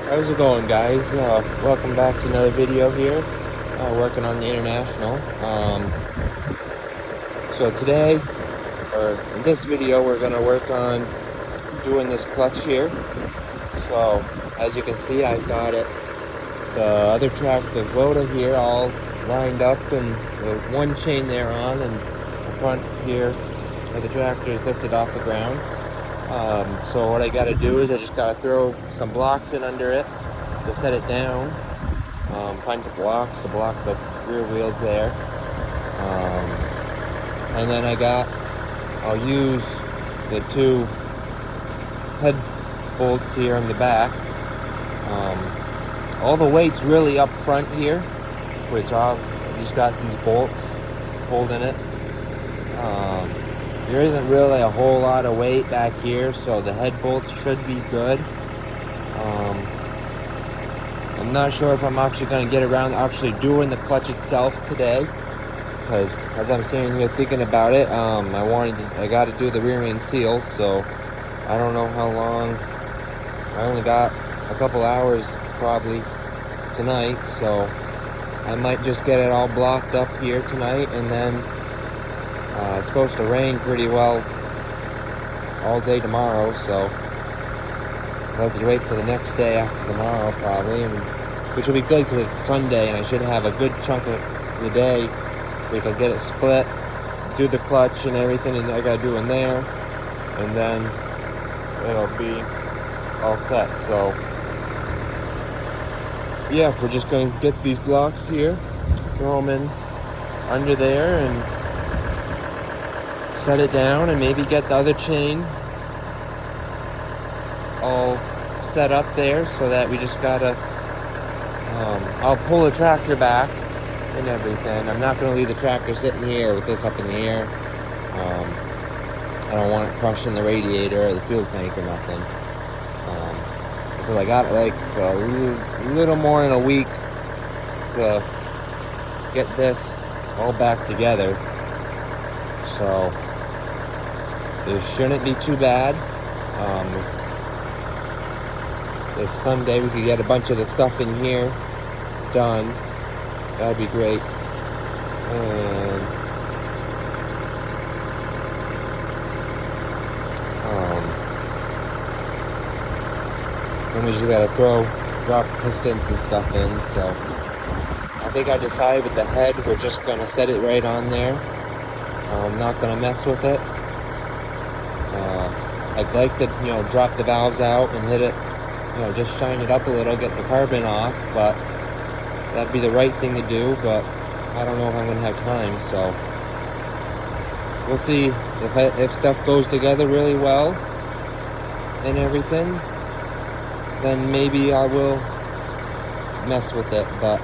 How's it going, guys? Welcome back to another video here. Working on the International. So today, or in this video, we're going to work on doing this clutch here. So as you can see, I've got it, the other track, the Voda here, all lined up, and the one chain there on, and the front here of the tractor is lifted off the ground. So what I got to do is I just got to throw some blocks in under it to set it down. Find some blocks to block the rear wheels there. And then I'll use the two head bolts here in the back. All the weight's really up front here, which I've just got these bolts holding it. There isn't really a whole lot of weight back here, so the head bolts should be good. I'm not sure if I'm actually going to get around to actually doing the clutch itself today, because as I'm sitting here thinking about it, I got to do the rear end seal, so I don't know how long. I only got a couple hours probably tonight, so I might just get it all blocked up here tonight, and then it's supposed to rain pretty well all day tomorrow, so I'll have to wait for the next day after tomorrow probably, which will be good because it's Sunday and I should have a good chunk of the day. We can get it split, do the clutch and everything and I gotta do in there, and then it'll be all set. So yeah, we're just gonna get these blocks here, throw them in under there and set it down, and maybe get the other chain all set up there so that we just gotta I'll pull the tractor back and everything. I'm not going to leave the tractor sitting here with this up in the air. I don't want it crushing the radiator or the fuel tank or nothing, because I got like a little more than a week to get this all back together, so this shouldn't be too bad. If someday we could get a bunch of the stuff in here done, that'd be great. And then we just gotta drop pistons and stuff in. So I think I decided with the head, we're just gonna set it right on there. I'm not gonna mess with it. I'd like to, drop the valves out and hit it, just shine it up a little, get the carbon off, but that'd be the right thing to do, but I don't know if I'm gonna have time, so we'll see. If stuff goes together really well and everything, then maybe I will mess with it, but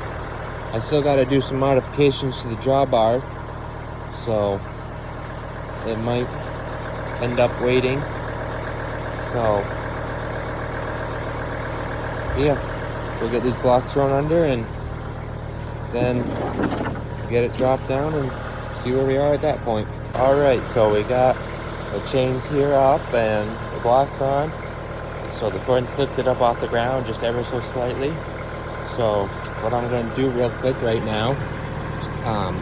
I still gotta do some modifications to the drawbar, so it might end up waiting. So yeah, we'll get these blocks thrown under and then get it dropped down and see where we are at that point. All right, so we got the chains here up and the blocks on. So the cord's lifted up off the ground just ever so slightly. So what I'm going to do real quick right now,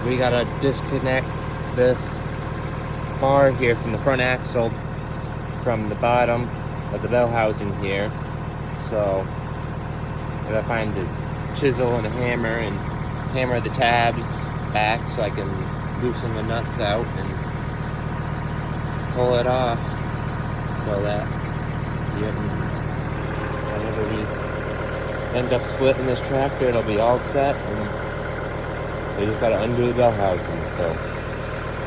we got to disconnect this bar here from the front axle from the bottom of the bell housing here. So I gotta find the chisel and a hammer and hammer the tabs back so I can loosen the nuts out and pull it off, so that whenever we end up splitting this tractor, it'll be all set, and we just gotta undo the bell housing. So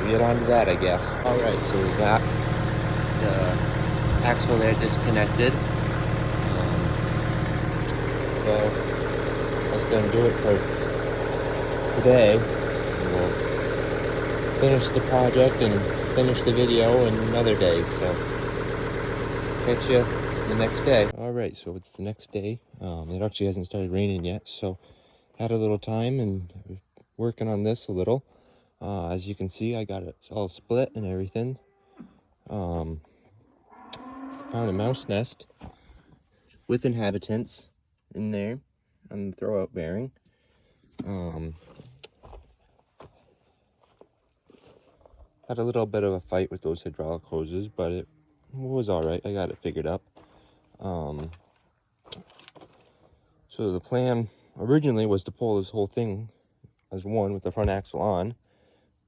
we get on to that, I guess. All right, so we got the axle there disconnected. So that's going to do it for today. We'll finish the project and finish the video in another day. So catch you the next day. All right, so it's the next day. It actually hasn't started raining yet, so had a little time and working on this a little. As you can see, I got it all split and everything. Found a mouse nest with inhabitants in there on the throwout bearing. Had a little bit of a fight with those hydraulic hoses, but it was all right. I got it figured up. So the plan originally was to pull this whole thing as one with the front axle on,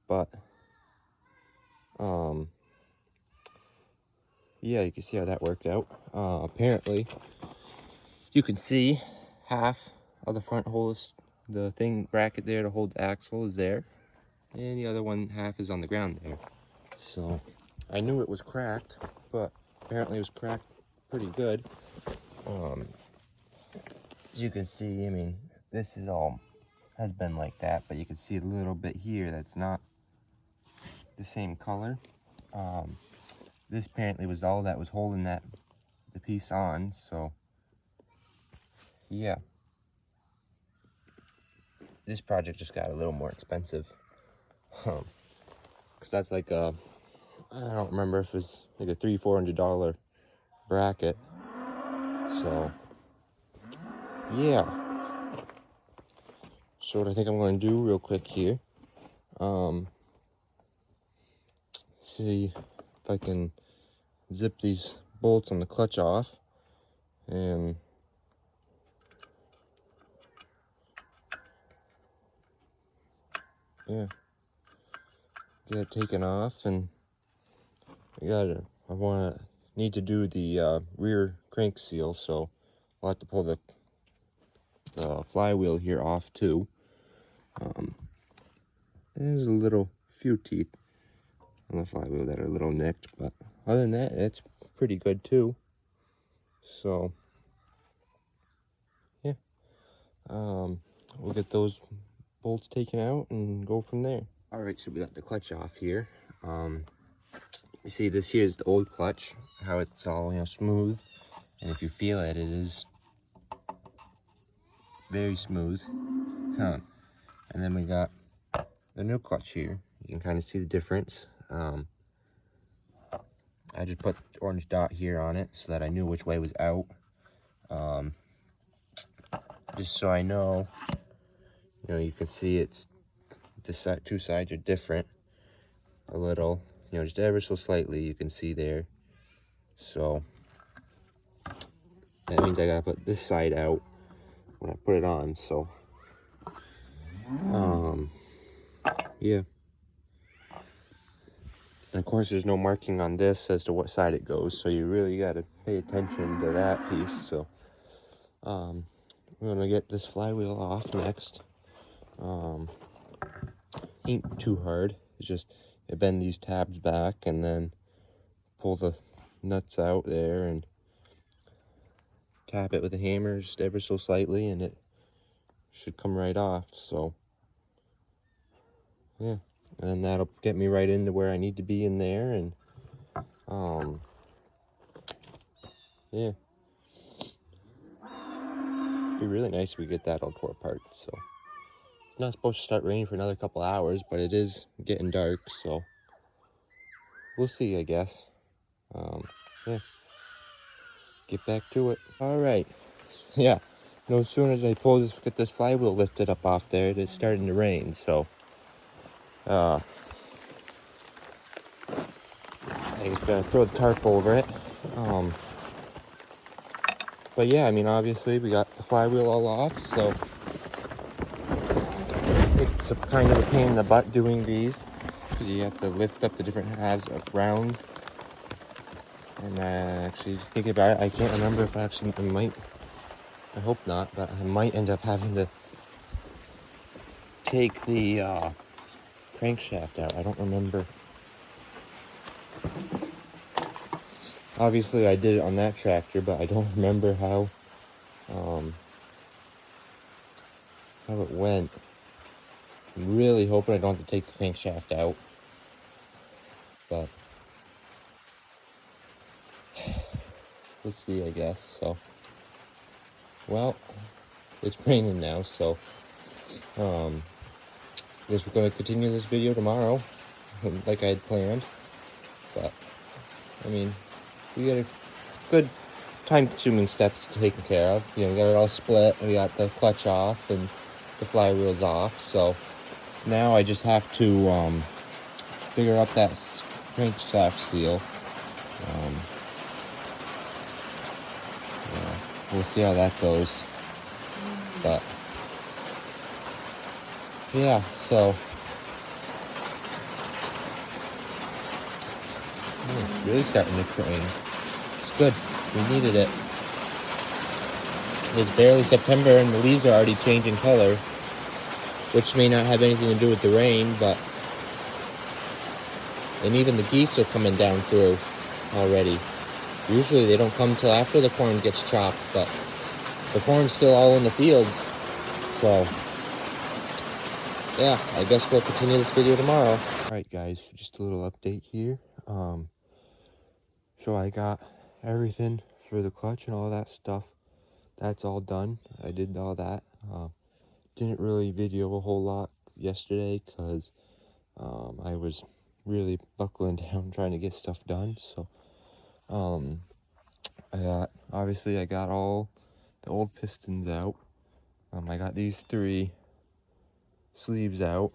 but yeah, you can see how that worked out. Apparently, you can see half of the front hose, the thing bracket there to hold the axle is there, and the other one half is on the ground there. So I knew it was cracked, but apparently it was cracked pretty good. As you can see, I mean, this is all has been like that, but you can see a little bit here that's not the same color. This apparently was all that was holding the piece on, so yeah. This project just got a little more expensive. Because that's like I don't remember if it's like a $300-400 bracket. So yeah. So what I think I'm going to do real quick here, see if I can zip these bolts on the clutch off and yeah, get it taken off. And I need to do the rear crank seal, so I'll have to pull the flywheel here off too. There's a few teeth on the flywheel that are a little nicked, but other than that, it's pretty good too. So yeah, we'll get those bolts taken out and go from there. All right, so we got the clutch off here. You see, this here is the old clutch, how it's all, you know, smooth, and if you feel it, it is very smooth. And then we got the new clutch here. You can kind of see the difference. I just put the orange dot here on it so that I knew which way was out. Just so I know, you know, you can see it's the two sides are different a little, you know, just ever so slightly, you can see there. So that means I gotta put this side out when I put it on. So yeah, and of course there's no marking on this as to what side it goes, so you really got to pay attention to that piece. So we're gonna get this flywheel off next. Ain't too hard. It's just you bend these tabs back and then pull the nuts out there and tap it with a hammer just ever so slightly, and it should come right off. So yeah, and then that'll get me right into where I need to be in there. And yeah, it'd be really nice if we get that all tore apart. So it's not supposed to start raining for another couple hours, but it is getting dark, so we'll see, I guess. Yeah, get back to it. All right. Yeah, no sooner as I get this flywheel lifted up off there, it's starting to rain. So I just gotta throw the tarp over it. But yeah, I mean, obviously we got the flywheel all off, so it's a kind of a pain in the butt doing these because you have to lift up the different halves around. And actually, thinking about it, I can't remember if I hope not, but I might end up having to take the crankshaft out. I don't remember. Obviously, I did it on that tractor, but I don't remember how it went. I'm really hoping I don't have to take the crankshaft out, but let's see, I guess. So, well, it's raining now, so I guess we're going to continue this video tomorrow, like I had planned. But I mean, we got a good time-consuming steps taken care of. You know, we got it all split. We got the clutch off and the flywheels off. So now I just have to figure out that crankshaft seal. Yeah, we'll see how that goes. But yeah, so it's really starting to rain. It's good. We needed it. It's barely September and the leaves are already changing color, which may not have anything to do with the rain, but and even the geese are coming down through already. Usually they don't come till after the corn gets chopped, but the corn's still all in the fields. So yeah, I guess we'll continue this video tomorrow. All right, guys, just a little update here. So I got everything for the clutch and all that stuff. That's all done. I did all that. Didn't really video a whole lot yesterday because I was really buckling down trying to get stuff done. So I got all the old pistons out. I got these 3 sleeves out,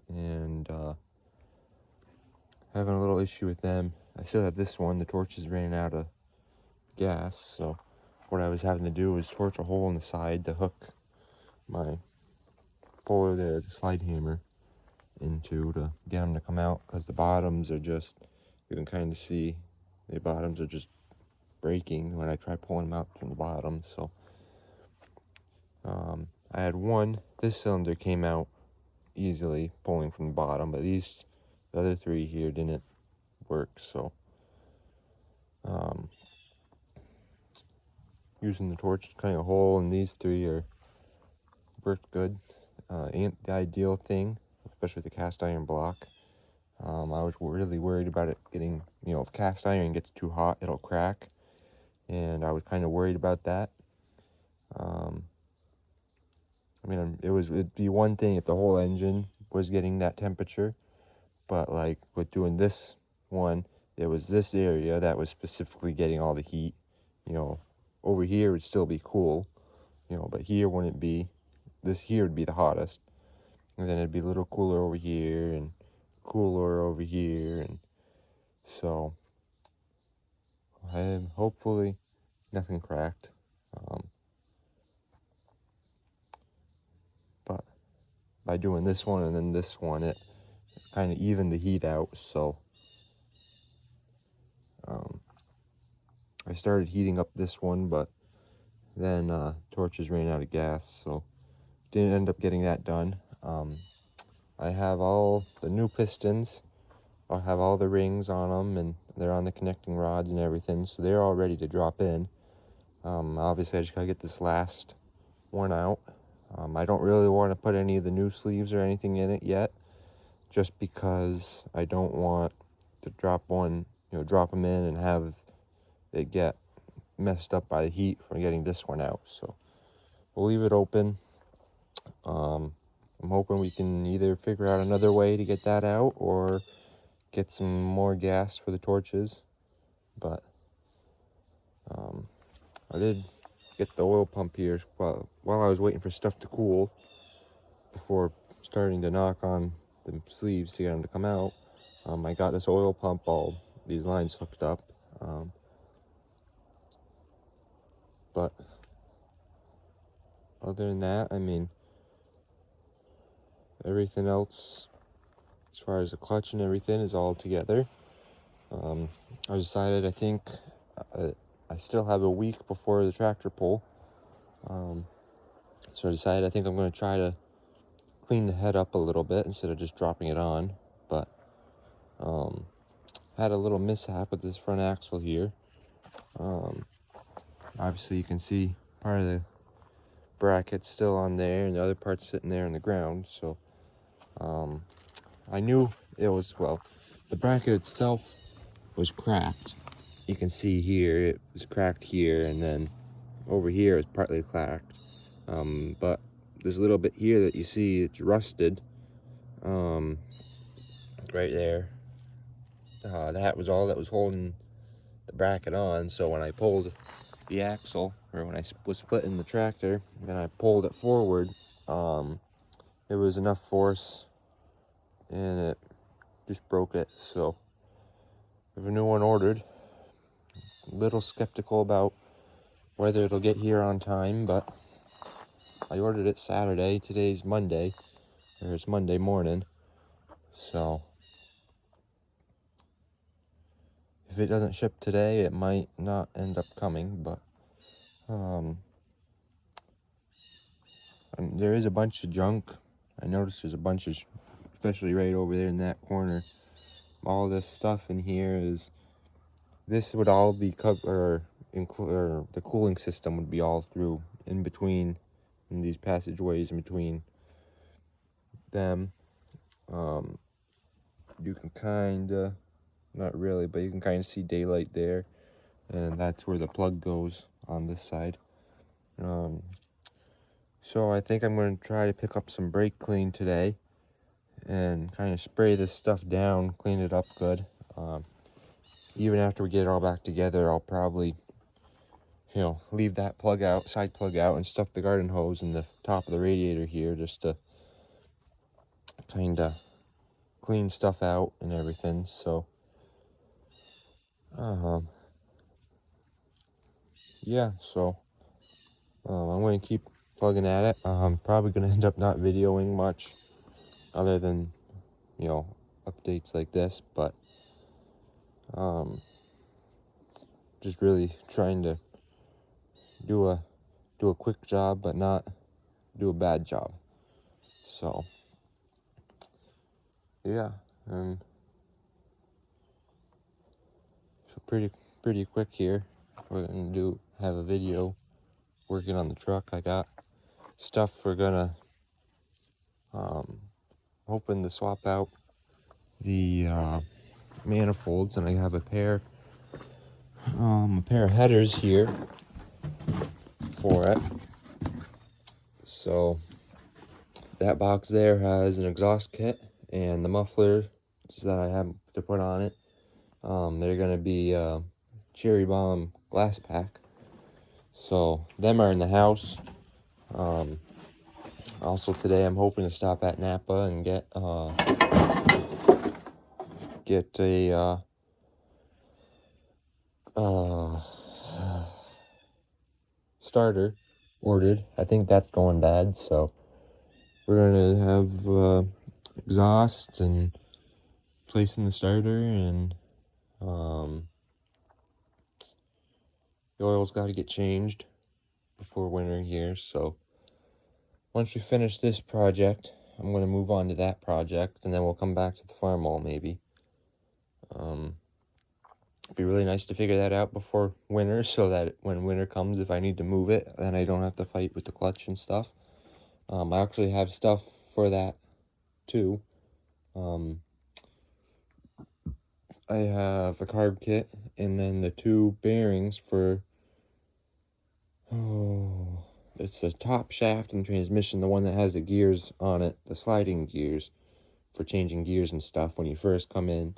and having a little issue with them. I still have this one. The torch is running out of gas, so what I was having to do was torch a hole in the side to hook my puller there, the slide hammer, into to get them to come out, because the bottoms are just, you can kind of see the bottoms are just breaking when I try pulling them out from the bottom. So I had this cylinder came out easily pulling from the bottom, but the other 3 here didn't work. So using the torch to cut a hole in these 3 worked good. Ain't the ideal thing, especially with the cast iron block. I was really worried about it getting, if cast iron gets too hot, it'll crack, and I was kind of worried about that. It'd be one thing if the whole engine was getting that temperature, but like with doing this one, it was this area that was specifically getting all the heat. Over here would still be cool, but here wouldn't be. This here would be the hottest, and then it'd be a little cooler over here and cooler over here, and so hopefully nothing cracked. But by doing this one and then this one, it kind of evened the heat out. So I started heating up this one, but then torches ran out of gas, so didn't end up getting that done. I have all the new pistons. I'll have all the rings on them, and they're on the connecting rods and everything, so they're all ready to drop in. Obviously I just gotta get this last one out. I don't really want to put any of the new sleeves or anything in it yet, just because I don't want to drop them in and have it get messed up by the heat from getting this one out. So we'll leave it open. I'm hoping we can either figure out another way to get that out or get some more gas for the torches. But I did get the oil pump here while I was waiting for stuff to cool before starting to knock on the sleeves to get them to come out. I got this oil pump, all these lines hooked up. But other than that, everything else as far as the clutch and everything is all together. I decided, I think I still have a week before the tractor pull. So I decided I think I'm going to try to clean the head up a little bit instead of just dropping it on. But had a little mishap with this front axle here. Obviously you can see part of the bracket still on there and the other part's sitting there on the ground. So I knew it was, the bracket itself was cracked. You can see here it was cracked here, and then over here it's partly cracked. But there's a little bit here that you see it's rusted. Right there. That was all that was holding the bracket on. So when I pulled the axle, or when I was splitting the tractor and I pulled it forward, it was enough force and it just broke it. So I have a new one ordered. A little skeptical about whether it'll get here on time, but I ordered it Saturday. Today's Monday, or it's Monday morning. So if it doesn't ship today, it might not end up coming, but and there is a bunch of junk. I noticed there's a bunch of, especially right over there in that corner. All this stuff in here is, this would all be covered, or the cooling system would be all through in between, in these passageways in between them. You can kind of, not really, but you can kind of see daylight there, and that's where the plug goes on this side. So I think I'm going to try to pick up some brake clean today and kind of spray this stuff down, clean it up good. Even after we get it all back together, I'll probably, leave that plug out, side plug out, and stuff the garden hose in the top of the radiator here just to kind of clean stuff out and everything. So, yeah, so I'm going to keep plugging at it. I'm probably going to end up not videoing much other than, updates like this, but just really trying to do a quick job, but not do a bad job. So, yeah, and so pretty quick here. We're gonna have a video working on the truck. I got stuff we're gonna hoping to swap out the manifolds, and I have a pair of headers here for it. So that box there has an exhaust kit and the mufflers that I have to put on it. They're gonna be Cherry Bomb glass pack. So them are in the house. Also today I'm hoping to stop at Napa and get a starter ordered. I think that's going bad, so we're gonna have exhaust and placing the starter, and the oil's got to get changed before winter here. So once we finish this project, I'm going to move on to that project, and then we'll come back to the Farmall maybe. It'd be really nice to figure that out before winter, so that when winter comes, if I need to move it, then I don't have to fight with the clutch and stuff. I actually have stuff for that too. I have a carb kit, and then the two bearings for, it's the top shaft and transmission, the one that has the gears on it, the sliding gears for changing gears and stuff when you first come in.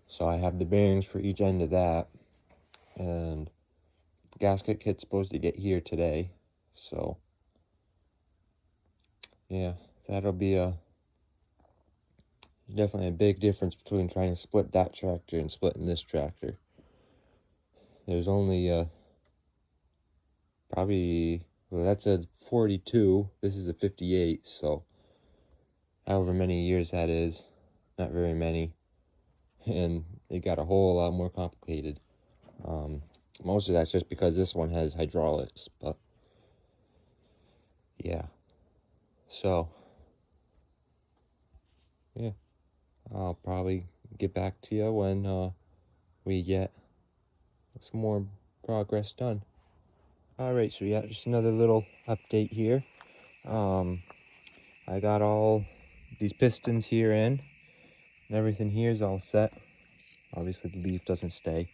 So I have the bearings for each end of that, and the gasket kit's supposed to get here today. So yeah, that'll be definitely a big difference between trying to split that tractor and splitting this tractor. There's only probably, well, that's a 42, this is a 58, so however many years that is, not very many, and it got a whole lot more complicated. Most of that's just because this one has hydraulics, but yeah. So yeah, I'll probably get back to you when we get some more progress done. Alright, so yeah, just another little update here. I got all these pistons here in, and everything here is all set. Obviously the leaf doesn't stay.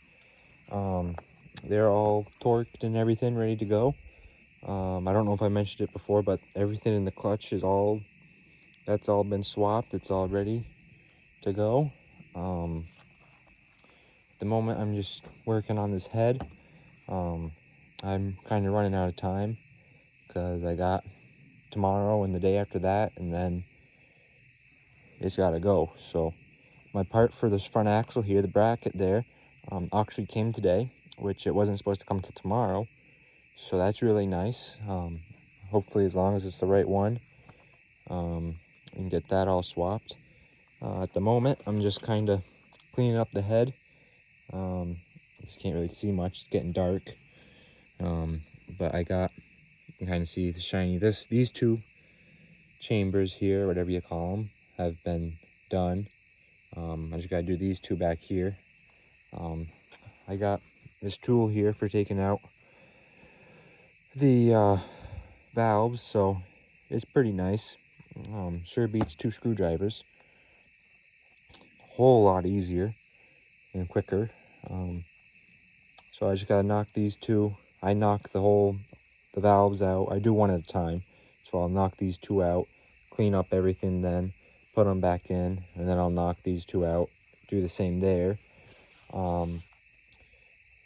They're all torqued and everything ready to go. I don't know if I mentioned it before, but everything in the clutch is that's all been swapped. It's all ready to go. At the moment I'm just working on this head. I'm kind of running out of time because I got tomorrow and the day after that, and then it's got to go. So my part for this front axle here, the bracket there, actually came today, which it wasn't supposed to come to tomorrow. So that's really nice. Hopefully, as long as it's the right one, and get that all swapped. At the moment, I'm just kind of cleaning up the head. You just can't really see much. It's getting dark. But you can kind of see the shiny. These two chambers here, whatever you call them, have been done. I just got to do these two back here. I got this tool here for taking out the valves, so it's pretty nice. Sure beats 2 screwdrivers. Whole lot easier and quicker. So I just gotta knock these two. I knock the valves out. I do one at a time. So I'll knock these two out, clean up everything, then put them back in, and then I'll knock these two out, do the same there.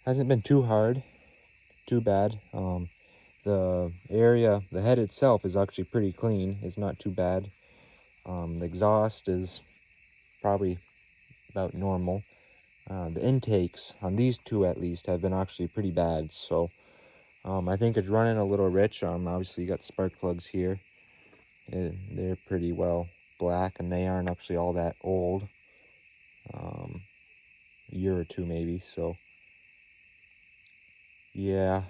Hasn't been too hard, too bad. The area, the head itself is actually pretty clean. It's not too bad. The exhaust is probably about normal. The intakes on these two at least have been actually pretty bad. So I think it's running a little rich. Obviously you got the spark plugs here. They're pretty well black, and they aren't actually all that old. A year or two maybe. So yeah.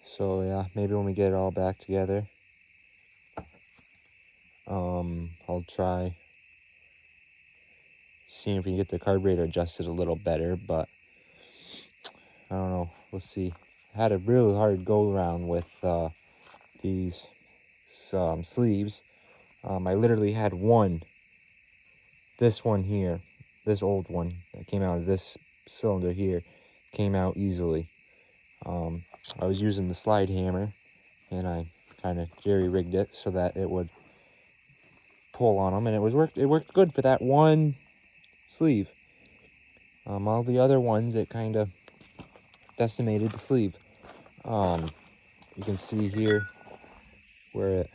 So yeah, maybe when we get it all back together, I'll try seeing if we can get the carburetor adjusted a little better, but I don't know. We'll see. I had a really hard go around with these sleeves. I literally had this one here, this old one that came out of this cylinder here, came out easily. I was using the slide hammer, and I kind of jerry-rigged it so that it would pull on them, and it worked good for that one sleeve. All the other ones, it kind of decimated the sleeve. You can see here where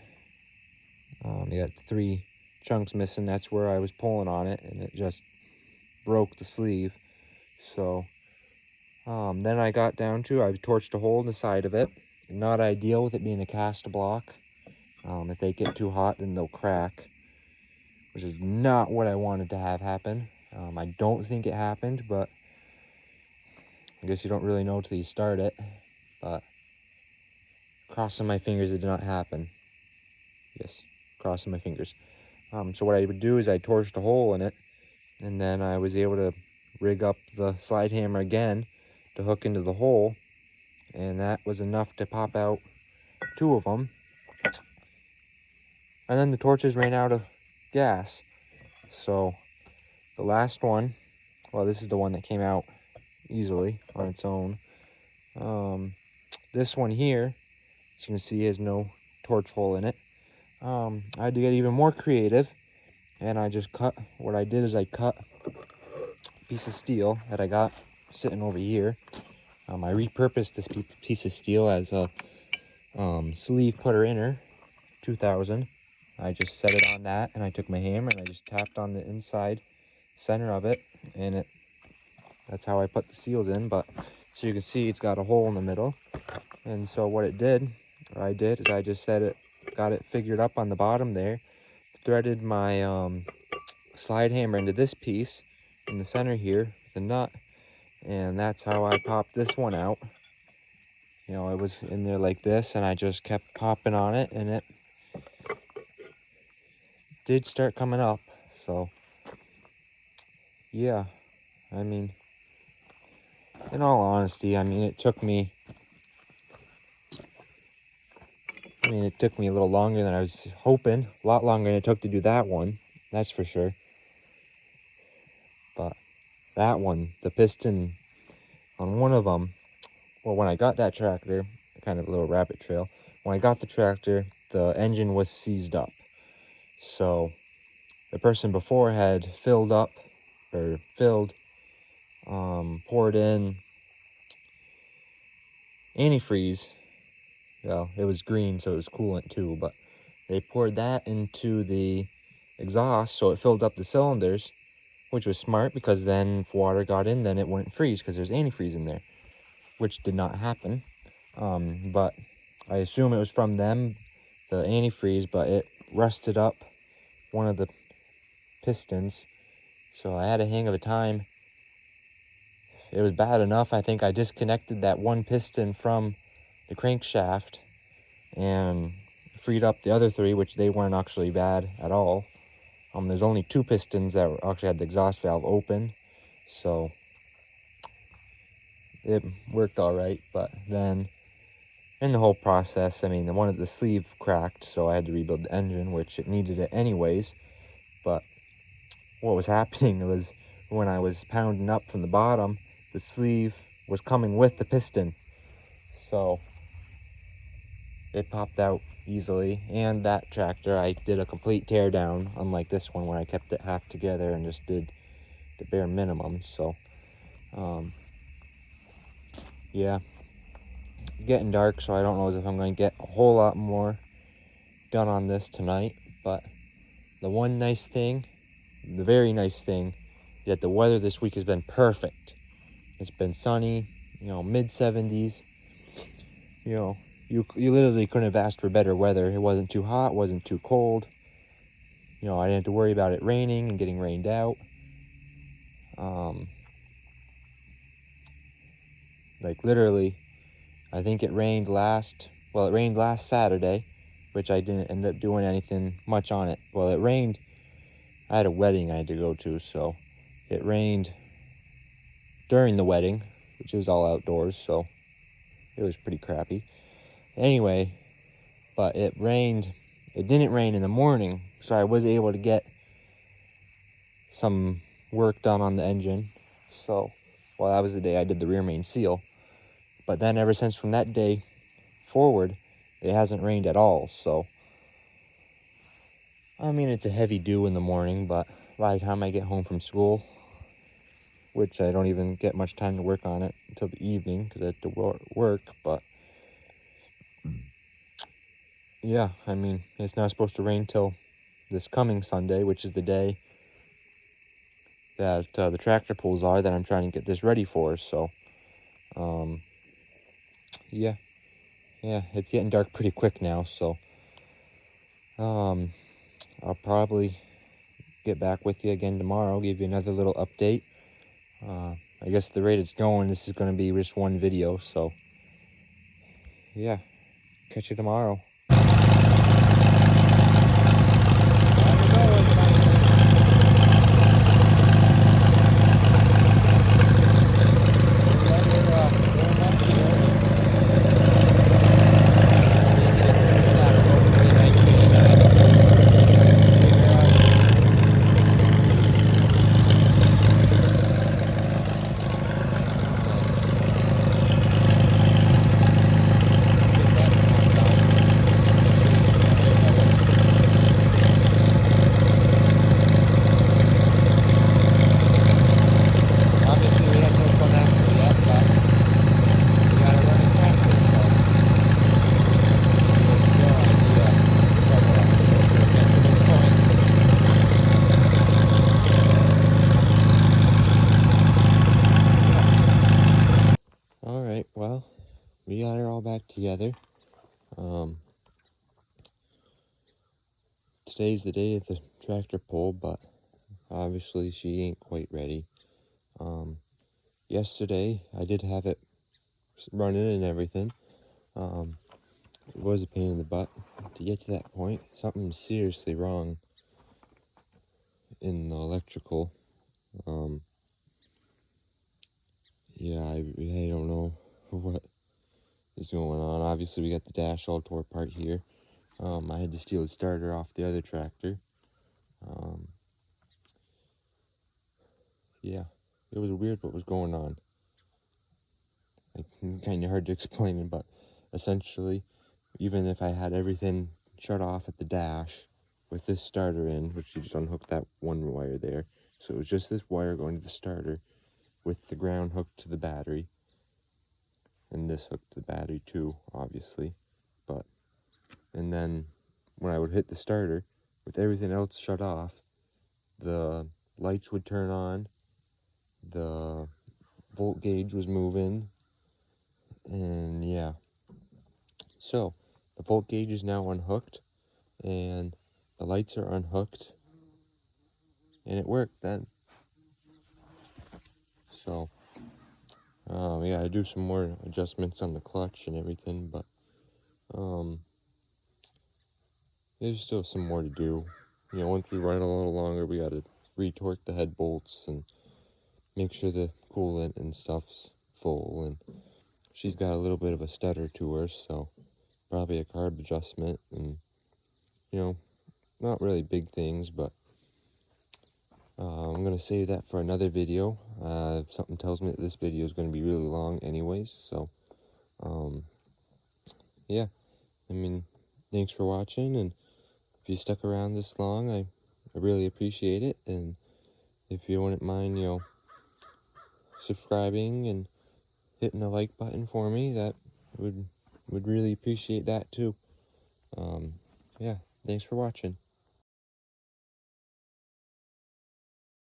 you got 3 chunks missing. That's where I was pulling on it, and it just broke the sleeve. So then I got down to, I torched a hole in the side of it. Not ideal with it being a cast block. If they get too hot, then they'll crack, which is not what I wanted to have happen. I don't think it happened, but I guess you don't really know till you start it. But crossing my fingers, it did not happen. Yes, crossing my fingers. So what I would do is I torched a hole in it, and then I was able to rig up the slide hammer again to hook into the hole, and that was enough to pop out 2 of them. And then the torches ran out of gas. So the last one, well, this is the one that came out easily on its own. This one here, as you can see, has no torch hole in it. I had to get even more creative, and I cut a piece of steel that I got sitting over here. I repurposed this piece of steel as a sleeve putter inner, 2000. I just set it on that, and I took my hammer and I just tapped on the inside center of it, and that's how I put the seals in. But so you can see it's got a hole in the middle, and so what I did is I just got it figured up on the bottom there, threaded my slide hammer into this piece in the center here with the nut, and that's how I popped this one out. You know, it was in there like this, and I just kept popping on it, and it did start coming up. So yeah, I mean, in all honesty, I mean, it took me a little longer than I was hoping. A lot longer than it took to do that one, that's for sure. But that one, the piston on one of them, well, when I got that tractor, kind of a little rabbit trail, when I got the tractor, the engine was seized up. So the person before had poured in antifreeze. Well, it was green, so it was coolant too, but they poured that into the exhaust, so it filled up the cylinders, which was smart because then if water got in, then it wouldn't freeze because there's antifreeze in there, which did not happen. But I assume it was from them, the antifreeze, but it rusted up one of the pistons, so I had a hang of a time. It was bad enough, I think I disconnected that one piston from the crankshaft and freed up the other three, which they weren't actually bad at all. There's only 2 pistons that actually had the exhaust valve open, so it worked all right. But then in the whole process, I mean, one of the sleeve cracked, so I had to rebuild the engine, which it needed it anyways. But what was happening was when I was pounding up from the bottom, the sleeve was coming with the piston, so it popped out easily. And that tractor, I did a complete tear down, unlike this one where I kept it half together and just did the bare minimum. So yeah, it's getting dark, so I don't know if I'm going to get a whole lot more done on this tonight. But the one nice thing, the very nice thing, is that the weather this week has been perfect. It's been sunny, mid 70s. You literally couldn't have asked for better weather. It wasn't too hot, wasn't too cold. I didn't have to worry about it raining and getting rained out. Like literally, I think it rained last Saturday, which I didn't end up doing anything much on it. Well, it rained. I had a wedding I had to go to, so it rained during the wedding, which was all outdoors, so it was pretty crappy. Anyway, but it didn't rain in the morning, so I was able to get some work done on the engine. So, well, that was the day I did the rear main seal. But then ever since from that day forward, it hasn't rained at all. So, I mean, it's a heavy dew in the morning, but by the time I get home from school, which I don't even get much time to work on it until the evening because I have to work, but yeah, I mean, it's not supposed to rain till this coming Sunday, which is the day that the tractor pulls are that I'm trying to get this ready for. So, yeah, it's getting dark pretty quick now. So, I'll probably get back with you again tomorrow, give you another little update. I guess the rate it's going, this is going to be just one video. So, yeah, catch you tomorrow. Well, we got her all back together. Today's the day of the tractor pull, but obviously she ain't quite ready. Yesterday I did have it running and everything. It was a pain in the butt to get to that point. Something seriously wrong in the electrical. Yeah, I really don't know what is going on. Obviously we got the dash all tore apart here. I had to steal the starter off the other tractor. Yeah, it was weird what was going on. Kind of hard to explain it, but essentially, even if I had everything shut off at the dash with this starter in, which you just unhook that one wire there, so it was just this wire going to the starter with the ground hooked to the battery. and this hooked to the battery too, obviously. But, and then when I would hit the starter, with everything else shut off, the lights would turn on, the volt gauge was moving, and yeah. So, the volt gauge is now unhooked, and the lights are unhooked, and it worked then. So, we gotta do some more adjustments on the clutch and everything, but there's still some more to do. You know, once we ride a little longer, we gotta retorque the head bolts and make sure the coolant and stuff's full. And she's got a little bit of a stutter to her, so probably a carb adjustment, and you know, not really big things, but I'm gonna save that for another video. Something tells me that this video is gonna be really long anyways, so yeah, I mean, thanks for watching, and if you stuck around this long, I really appreciate it. And if you wouldn't mind, you know, subscribing and hitting the like button for me, that would really appreciate that too. Yeah, thanks for watching.